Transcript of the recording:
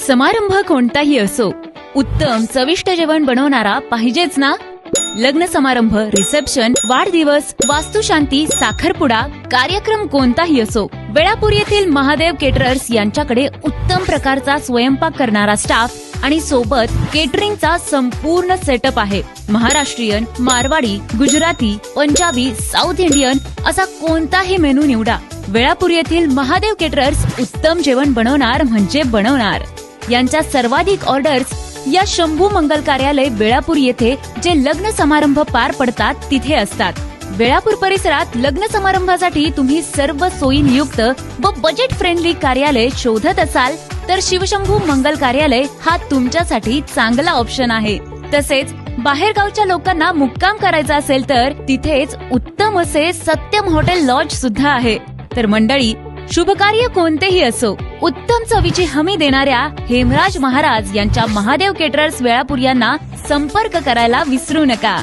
समारंभ कोणताही असो, उत्तम चविष्ट जेवण बनवणारा पाहिजेच ना. लग्न समारंभ, रिसेप्शन, वाढदिवस, वास्तुशांती, साखरपुडा, कार्यक्रम कोणताही असो, वेळापूर येथील महादेव केटरर्स यांच्याकडे उत्तम प्रकारचा स्वयंपाक करणारा स्टाफ आणि सोबत केटरिंगचा संपूर्ण सेटअप आहे. महाराष्ट्रीयन, मारवाडी, गुजराती, पंजाबी, साऊथ इंडियन असा कोणताही मेनू निवडा. वेळापूर येथील महादेव केटरर्स उत्तम जेवण बनवणार म्हणजे बनवणार. यांच्या सर्वाधिक ऑर्डर्स या शंभू मंगल कार्यालय वेळापूर येथे जे लग्न समारंभ पार पडतात तिथे असतात. वेळापूर परिसरात लग्न समारंभासाठी तुम्ही सर्व सोयींयुक्त व बजेट फ्रेंडली कार्यालय शोधत असाल तर शिवशंभू मंगल कार्यालय हा तुमच्यासाठी चांगला ऑप्शन आहे. तसेच बाहेरगावच्या लोकांना मुक्काम करायचा असेल तर तिथेच उत्तम असे सत्यम हॉटेल लॉज सुद्धा आहे. तर मंडळी, शुभकार्य कोणतेही असो, उत्तम चवीची हमी देणाऱ्या हेमराज महाराज यांच्या महादेव केटरर्स वेळापूर यांना संपर्क करायला विसरू नका.